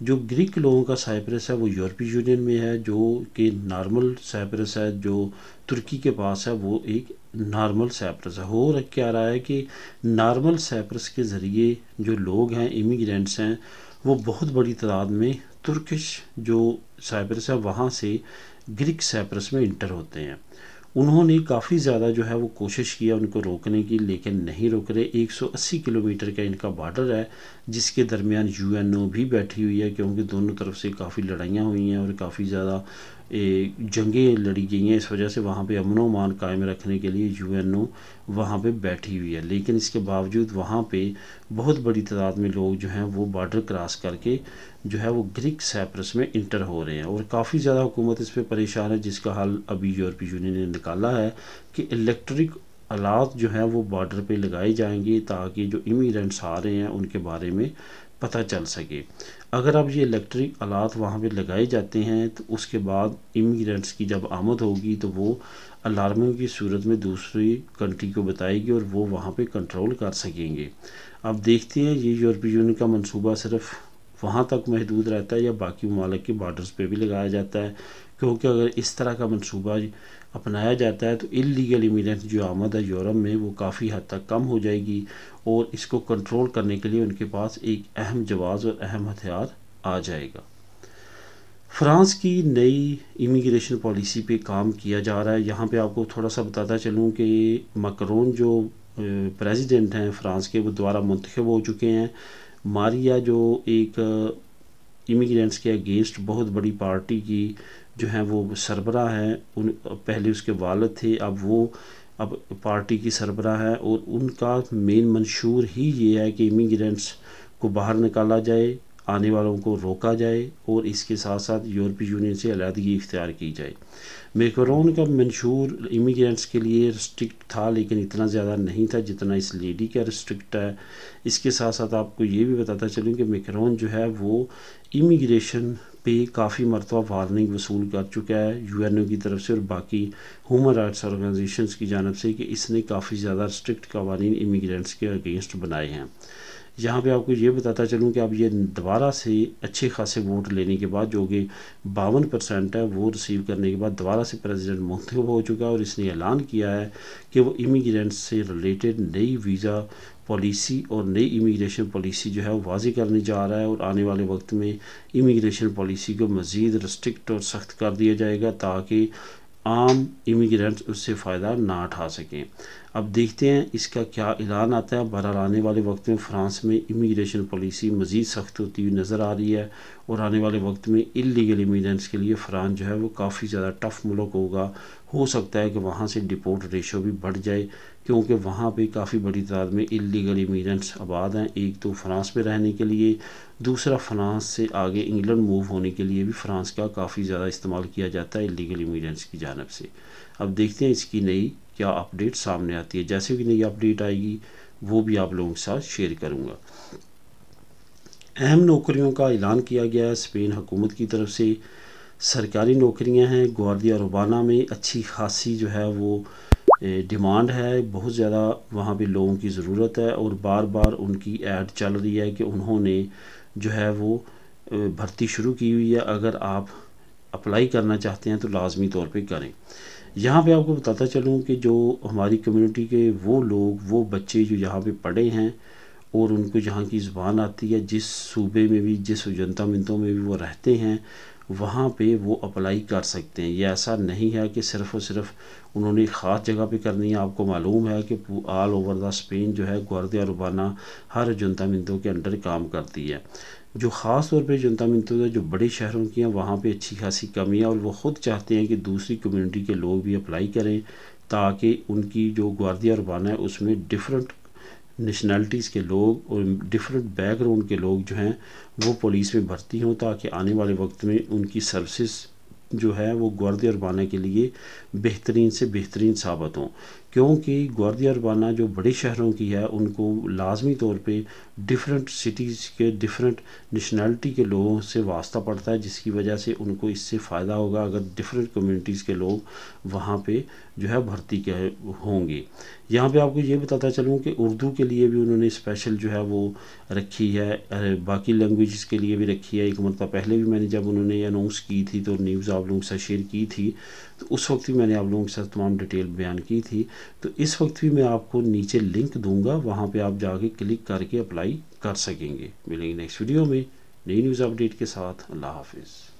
جو گریک لوگوں کا سائپرس ہے وہ یورپی یونین میں ہے، جو کہ نارمل سائپرس ہے جو ترکی کے پاس ہے وہ ایک نارمل سائپرس ہے۔ ہو کیا رہا ہے کہ نارمل سائپرس کے ذریعے جو لوگ ہیں امیگرینٹس ہیں وہ بہت بڑی تعداد میں ترکش جو سائپرس ہے وہاں سے گریک سائپرس میں انٹر ہوتے ہیں۔ انہوں نے کافی زیادہ جو ہے وہ کوشش کیا ان کو روکنے کی، لیکن نہیں روک رہے۔ 180 کلومیٹر کا ان کا بارڈر ہے جس کے درمیان UNO بھی بیٹھی ہوئی ہے، کیونکہ دونوں طرف سے کافی لڑائیاں ہوئی ہیں اور کافی زیادہ جنگیں لڑی گئی ہیں، اس وجہ سے وہاں پہ امن و امان قائم رکھنے کے لیے UNO وہاں پہ بیٹھی ہوئی ہے۔ لیکن اس کے باوجود وہاں پہ بہت بڑی تعداد میں لوگ جو ہیں وہ بارڈر کراس کر کے جو ہے وہ گریک سائپرس میں انٹر ہو رہے ہیں، اور کافی زیادہ حکومت اس پہ پریشان ہے، جس کا حل ابھی یورپی یونین نے نکالا ہے کہ الیکٹرک آلات جو ہیں وہ بارڈر پہ لگائے جائیں گے تاکہ جو امیگرینٹس آ رہے ہیں ان کے بارے میں پتہ چل سکے۔ اگر اب یہ الیکٹرک آلات وہاں پہ لگائے جاتے ہیں تو اس کے بعد امیگرینٹس کی جب آمد ہوگی تو وہ الارموں کی صورت میں دوسری کنٹری کو بتائے گی اور وہ وہاں پہ کنٹرول کر سکیں گے۔ اب دیکھتے ہیں یہ یورپی یونین کا منصوبہ صرف وہاں تک محدود رہتا ہے یا باقی ممالک کے بارڈرز پہ بھی لگایا جاتا ہے، کیونکہ اگر اس طرح کا منصوبہ اپنایا جاتا ہے تو اللیگل امیگرینٹ جو آمد ہے یورپ میں وہ کافی حد تک کم ہو جائے گی، اور اس کو کنٹرول کرنے کے لیے ان کے پاس ایک اہم جواز اور اہم ہتھیار آ جائے گا۔ فرانس کی نئی امیگریشن پالیسی پہ کام کیا جا رہا ہے۔ یہاں پہ آپ کو تھوڑا سا بتاتا چلوں کہ مکرون جو پریزیڈنٹ ہیں فرانس کے وہ دوبارہ منتخب ہو چکے ہیں۔ ماریا جو ایک امیگرینٹس کے اگینسٹ بہت بڑی پارٹی کی جو ہیں وہ سربراہ ہیں، پہلے اس کے والد تھے، اب پارٹی کی سربراہ ہے، اور ان کا مین منشور ہی یہ ہے کہ امیگرینٹس کو باہر نکالا جائے، آنے والوں کو روکا جائے، اور اس کے ساتھ ساتھ یورپی یونین سے علیحدگی اختیار کی جائے۔ میکرون کا منشور امیگرینٹس کے لیے رسٹرکٹ تھا، لیکن اتنا زیادہ نہیں تھا جتنا اس لیڈی کا رسٹرکٹ ہے۔ اس کے ساتھ ساتھ آپ کو یہ بھی بتاتا چلوں کہ میکرون جو ہے وہ امیگریشن پہ کافی مرتبہ وارننگ وصول کر چکا ہے UNO کی طرف سے اور باقی ہیومن رائٹس آرگنائزیشنز کی جانب سے، کہ اس نے کافی زیادہ رسٹرکٹ قوانین امیگرینٹس کے اگینسٹ بنائے ہیں۔ یہاں پہ آپ کو یہ بتاتا چلوں کہ اب یہ دوبارہ سے اچھے خاصے ووٹ لینے کے بعد جو کہ 52% ہے وہ ریسیو کرنے کے بعد دوبارہ سے پریزیڈنٹ منتخب ہو چکا ہے، اور اس نے اعلان کیا ہے کہ وہ امیگرینٹس سے ریلیٹڈ نئی ویزا پالیسی اور نئی امیگریشن پالیسی جو ہے وہ واضح کرنے جا رہا ہے، اور آنے والے وقت میں امیگریشن پالیسی کو مزید رسٹرکٹ اور سخت کر دیا جائے گا تاکہ عام امیگرینٹس اس سے فائدہ نہ اٹھا سکیں۔ اب دیکھتے ہیں اس کا کیا اعلان آتا ہے۔ بہرحال آنے والے وقت میں فرانس میں امیگریشن پالیسی مزید سخت ہوتی ہوئی نظر آ رہی ہے، اور آنے والے وقت میں اللیگل امیگرینٹس کے لیے فرانس جو ہے وہ کافی زیادہ ٹف ملک ہوگا۔ ہو سکتا ہے کہ وہاں سے ڈپورٹ ریشو بھی بڑھ جائے، کیونکہ وہاں پہ کافی بڑی تعداد میں اللیگل امیگرینٹس آباد ہیں، ایک تو فرانس میں رہنے کے لیے، دوسرا فرانس سے آگے انگلینڈ موو ہونے کے لیے بھی فرانس کا کافی زیادہ استعمال کیا جاتا ہے اللیگل امیگرینٹس کی جانب سے۔ اب دیکھتے ہیں اس کی نئی کیا اپڈیٹ سامنے آتی ہے، جیسے بھی نئی اپڈیٹ آئے گی وہ بھی آپ لوگوں کے ساتھ شیئر کروں گا۔ اہم نوکریوں کا اعلان کیا گیا ہے اسپین حکومت کی طرف سے۔ سرکاری نوکریاں ہیں، گواردیا اربانا میں اچھی خاصی جو ہے وہ ڈیمانڈ ہے، بہت زیادہ وہاں پہ لوگوں کی ضرورت ہے، اور بار بار ان کی ایڈ چل رہی ہے کہ انہوں نے جو ہے وہ بھرتی شروع کی ہوئی ہے، اگر آپ اپلائی کرنا چاہتے ہیں تو لازمی طور پہ کریں۔ یہاں پہ آپ کو بتاتا چلوں کہ جو ہماری کمیونٹی کے وہ لوگ، وہ بچے جو یہاں پہ پڑھے ہیں اور ان کو یہاں کی زبان آتی ہے، جس صوبے میں بھی، جس جنتا منتوں میں بھی وہ رہتے ہیں، وہاں پہ وہ اپلائی کر سکتے ہیں۔ یہ ایسا نہیں ہے کہ صرف اور صرف انہوں نے خاص جگہ پہ کرنی ہے۔ آپ کو معلوم ہے کہ آل اوور دا اسپین جو ہے گواردیا اربانا ہر جنتا منتوں کے انڈر کام کرتی ہے۔ جو خاص طور پہ جنتا منتوں جو بڑے شہروں کی ہیں وہاں پہ اچھی خاصی کمی ہے، اور وہ خود چاہتے ہیں کہ دوسری کمیونٹی کے لوگ بھی اپلائی کریں تاکہ ان کی جو گواردیا اربانا ہے اس میں ڈفرینٹ نیشنلٹیز کے لوگ اور ڈفرینٹ بیک گراؤنڈ کے لوگ جو ہیں وہ پولیس میں بھرتی ہوں، تاکہ آنے والے وقت میں ان کی سروسز جو ہے وہ گواردیا اربانا کے لیے بہترین سے بہترین ثابت ہوں۔ کیونکہ گواردیا اربانہ جو بڑے شہروں کی ہے ان کو لازمی طور پہ ڈفرینٹ سٹیز کے ڈفرینٹ نیشنلٹی کے لوگوں سے واسطہ پڑتا ہے، جس کی وجہ سے ان کو اس سے فائدہ ہوگا اگر ڈفرینٹ کمیونٹیز کے لوگ وہاں پہ جو ہے بھرتی کے ہوں گے۔ یہاں پہ آپ کو یہ بتاتا چلوں کہ اردو کے لیے بھی انہوں نے اسپیشل جو ہے وہ رکھی ہے، باقی لینگویجز کے لیے بھی رکھی ہے۔ ایک مرتبہ پہلے بھی میں نے جب انہوں نے اناؤنس کی تھی تو نیوز آپ لوگوں کے ساتھ شیئر کی تھی، تو اس وقت بھی میں نے آپ لوگوں کے ساتھ تمام ڈیٹیل بیان کی تھی۔ تو اس وقت بھی میں آپ کو نیچے لنک دوں گا، وہاں پہ آپ جا کے کلک کر کے اپلائی کر سکیں گے۔ ملیں گے نیکسٹ ویڈیو میں نئی نیوز اپڈیٹ کے ساتھ۔ اللہ حافظ۔